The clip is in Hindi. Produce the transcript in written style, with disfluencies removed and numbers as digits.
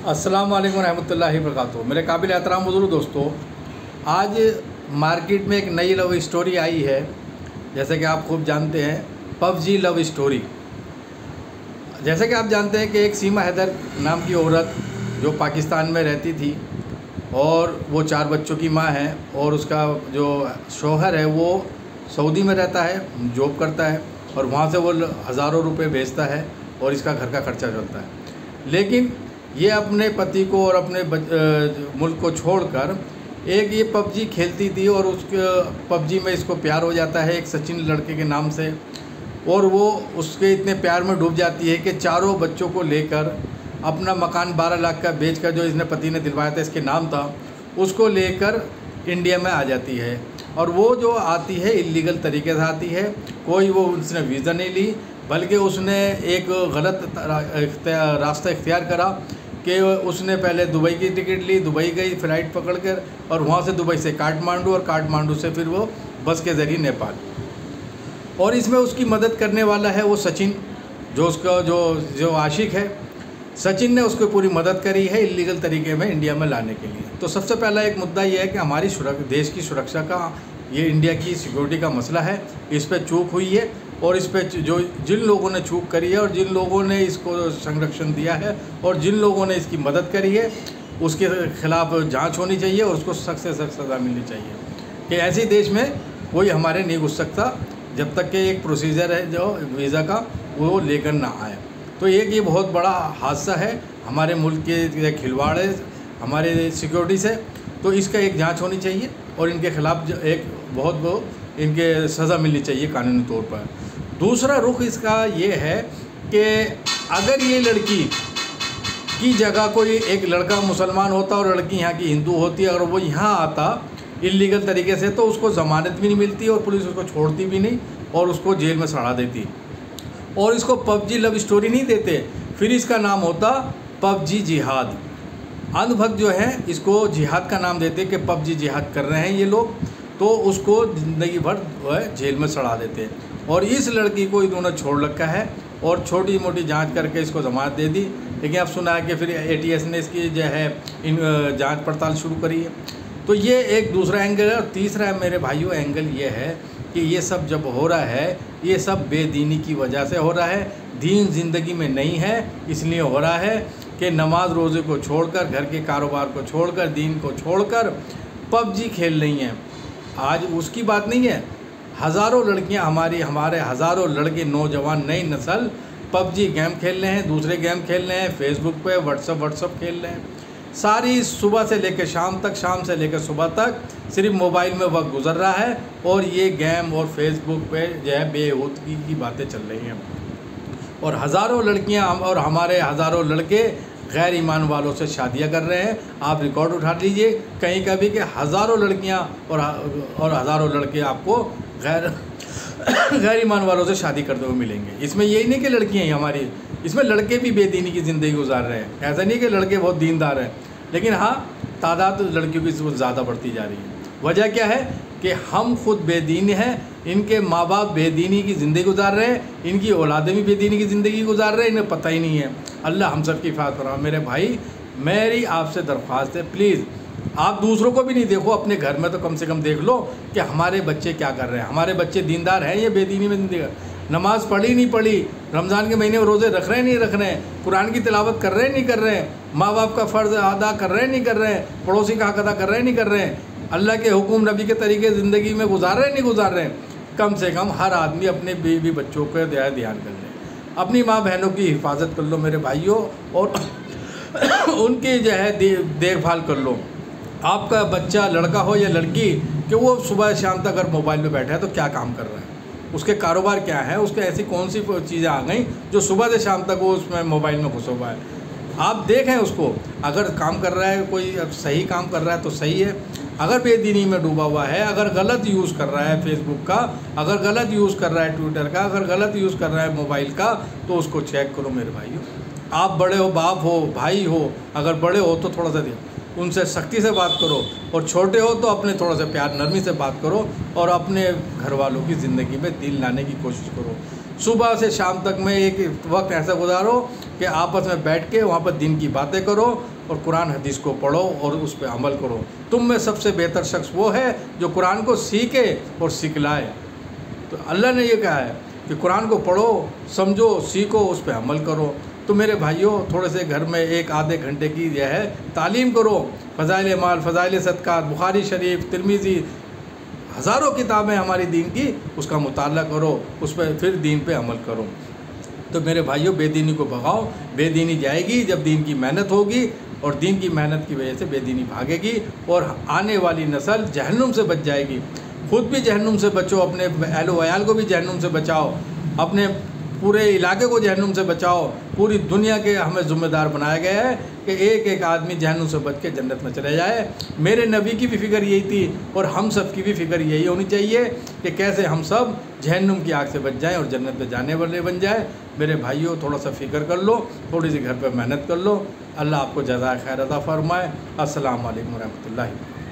अस्सलाम वालेकुम रहमतुल्लाहि व बरकातुहू। मेरे काबिल एहतराम बुजुर्ग दोस्तों, आज मार्केट में एक नई लव स्टोरी आई है। जैसे कि आप खूब जानते हैं, पबजी लव स्टोरी। जैसे कि आप जानते हैं कि एक सीमा हैदर नाम की औरत जो पाकिस्तान में रहती थी और वो 4 बच्चों की माँ है, और उसका जो शौहर है वो सऊदी में रहता है, जॉब करता है, और वहाँ से वो हज़ारों रुपए भेजता है और इसका घर का खर्चा चलता है। लेकिन ये अपने पति को और अपने मुल्क को छोड़कर एक ये पबजी खेलती थी, और उसके पबजी में इसको प्यार हो जाता है एक सचिन लड़के के नाम से, और वो उसके इतने प्यार में डूब जाती है कि चारों बच्चों को लेकर अपना मकान 12 लाख का बेचकर, जो इसने पति ने दिलवाया था इसके नाम था, उसको लेकर इंडिया में आ जाती है। और वो जो आती है इलीगल तरीके से आती है, कोई वो उसने वीज़ा नहीं ली, बल्कि उसने एक गलत रास्ता इख्तियार करा कि उसने पहले दुबई की टिकट ली, दुबई गई फ़्लाइट पकड़ कर, और वहाँ से दुबई से काठमांडू, और काठमांडू से फिर वो बस के ज़रिए नेपाल। और इसमें उसकी मदद करने वाला है वो सचिन, जो उसका जो आशिक है। सचिन ने उसको पूरी मदद करी है इलीगल तरीके में इंडिया में लाने के लिए। तो सबसे पहला एक मुद्दा ये है कि हमारी देश की सुरक्षा का, ये इंडिया की सिक्योरिटी का मसला है, इस पर चूक हुई है, और इस पर जिन लोगों ने चूक करी है और जिन लोगों ने इसको संरक्षण दिया है और जिन लोगों ने इसकी मदद करी है, उसके ख़िलाफ़ जांच होनी चाहिए और उसको सख्त से सख्त सज़ा मिलनी चाहिए कि ऐसे देश में कोई हमारे नहीं घुस सकता जब तक कि एक प्रोसीजर है जो वीज़ा का वो लेकर ना आए। तो ये बहुत बड़ा हादसा है, हमारे मुल्क के खिलवाड़ है हमारे सिक्योरिटी से। तो इसका एक जांच होनी चाहिए और इनके ख़िलाफ़ एक बहुत इनके सज़ा मिलनी चाहिए कानूनी तौर पर। दूसरा रुख इसका ये है कि अगर ये लड़की की जगह कोई एक लड़का मुसलमान होता और लड़की यहाँ की हिंदू होती, अगर वो यहाँ आता इलीगल तरीके से, तो उसको ज़मानत भी नहीं मिलती और पुलिस उसको छोड़ती भी नहीं और उसको जेल में सड़ा देती, और इसको पबजी लव स्टोरी नहीं देते, फिर इसका नाम होता पबजी जिहाद। अंधभक्त जो है इसको जिहाद का नाम देते कि पबजी जिहाद कर रहे हैं ये लोग, तो उसको ज़िंदगी भर जेल में सड़ा देते हैं। और इस लड़की को इन्होंने छोड़ रखा है और छोटी मोटी जांच करके इसको ज़मानत दे दी। लेकिन अब सुना है कि फिर ATS ने इसकी जो है जांच पड़ताल शुरू करी है। तो ये एक दूसरा एंगल है। और तीसरा मेरे भाइयों एंगल ये है कि ये सब जब हो रहा है, ये सब बेदीनी की वजह से हो रहा है। दीन ज़िंदगी में नहीं है, इसलिए हो रहा है कि नमाज रोज़े को छोड़कर, घर के कारोबार को छोड़कर, दीन को छोड़कर पबजी खेल रही हैं। आज उसकी बात नहीं है, हज़ारों लड़कियां हमारे हज़ारों लड़के, नौजवान, नई नस्ल पबजी गेम खेल रहे हैं, दूसरे गेम खेल रहे हैं, फेसबुक पे व्हाट्सअप खेल रहे हैं। सारी सुबह से लेकर शाम तक, शाम से लेकर सुबह तक सिर्फ मोबाइल में वक्त गुजर रहा है, और ये गेम और फेसबुक पे जो है बेहूदगी की बातें चल रही हैं। और हज़ारों लड़कियां और हमारे हज़ारों लड़के गैर ईमान वालों से शादियां कर रहे हैं। आप रिकॉर्ड उठा लीजिए कहीं का भी कि हज़ारों लड़कियां और हज़ारों लड़के आपको गैर ईमान वालों से शादी करते हुए मिलेंगे। इसमें यही नहीं कि लड़कियां ही हमारी, इसमें लड़के भी बेदीनी की ज़िंदगी गुजार रहे हैं। ऐसा नहीं कि लड़के बहुत दीनदार हैं, लेकिन हाँ, तादाद लड़कियों की ज़्यादा बढ़ती जा रही है। वजह क्या है कि हम खुद बेदीन हैं, इनके माँ बाप बेदीनी की ज़िंदगी गुजार रहे हैं, इनकी औलादें भी बेदीनी की ज़िंदगी गुजार रहे हैं, इन्हें पता ही नहीं है। अल्लाह हम सब की हिफाज़त फरमाए। मेरे भाई, मेरी आपसे दरख्वास्त है, प्लीज़ आप दूसरों को भी नहीं देखो, अपने घर में तो कम से कम देख लो कि हमारे बच्चे क्या कर रहे हैं। हमारे बच्चे दीनदार हैं या बेदीनी में ज़िंदगी, नमाज़ पढ़ी नहीं पढ़ी, रमज़ान के महीने में रोज़े रख रहे हैं नहीं रख रहे हैं, कुरान की तिलावत कर रहे हैं नहीं कर रहे हैं, माँ बाप का फ़र्ज़ अदा कर रहे हैं नहीं कर रहे हैं, पड़ोसी का हक़ अदा कर रहे हैं नहीं कर रहे हैं, अल्लाह के हुक्म नबी के तरीके ज़िंदगी में गुजार रहे हैं नहीं गुजार रहे हैं। कम से कम हर आदमी अपने बीवी बच्चों को ध्यान कर ले, अपनी माँ बहनों की हिफाजत कर लो मेरे भाइयों, और उनकी जो है देखभाल कर लो। आपका बच्चा लड़का हो या लड़की, कि वो सुबह शाम तक अगर मोबाइल में बैठा है तो क्या काम कर रहा है, उसके कारोबार क्या है, उसके ऐसी कौन सी चीज़ें आ गई जो सुबह से शाम तक वो उसमें मोबाइल में घुसा हुआ है। आप देखें उसको, अगर काम कर रहा है, कोई सही काम कर रहा है तो सही है, अगर बेदीनी में डूबा हुआ है, अगर गलत यूज़ कर रहा है फेसबुक का, अगर गलत यूज़ कर रहा है ट्विटर का, अगर गलत यूज़ कर रहा है मोबाइल का, तो उसको चेक करो मेरे भाइयों। आप बड़े हो, बाप हो, भाई हो, अगर बड़े हो तो थोड़ा सा उनसे सख्ती से बात करो, और छोटे हो तो अपने थोड़ा सा प्यार नरमी से बात करो, और अपने घर वालों की ज़िंदगी में दिल लाने की कोशिश करो। सुबह से शाम तक में एक वक्त ऐसा गुजारो कि आपस में बैठ के वहाँ पर दिन की बातें करो और कुरान हदीस को पढ़ो और उस पर अमल करो। तुम में सबसे बेहतर शख्स वो है जो कुरान को सीखे और सिखलाए। तो अल्लाह ने ये कहा है कि कुरान को पढ़ो, समझो, सीखो, उस पर अमल करो। तो मेरे भाइयों, थोड़े से घर में एक आधे घंटे की यह है तालीम करो। फ़ज़ाइल माल, फ़ज़ाइल सदक़ात, बुखारी शरीफ, तिरमिज़ी, हज़ारों किताबें हमारी दीन की, उसका मुताला करो, उस पर फिर दीन पे अमल करो। तो मेरे भाइयों, बेदीनी को भगाओ। बेदीनी जाएगी जब दीन की मेहनत होगी, और दीन की मेहनत की वजह से बेदीनी भागेगी और आने वाली नस्ल जहन्नुम से बच जाएगी। खुद भी जहन्नुम से बचो, अपने अहलो वयाल को भी जहन्नुम से बचाओ, अपने पूरे इलाके को जहन्नुम से बचाओ। पूरी दुनिया के हमें ज़िम्मेदार बनाया गया है कि एक एक आदमी जहन्नुम से बच के जन्नत में चले जाए। मेरे नबी की भी फ़िक्र यही थी और हम सब की भी फ़िक्र यही होनी चाहिए कि कैसे हम सब जहन्नुम की आग से बच जाएं और जन्नत में जाने वाले बन जाए। मेरे भाइयों, थोड़ा सा फ़िक्र कर लो, थोड़ी सी घर पर मेहनत कर लो। अल्लाह आपको जज़ाए खैर अता फ़रमाए। अस्सलामु अलैकुम व रहमतुल्लाहि।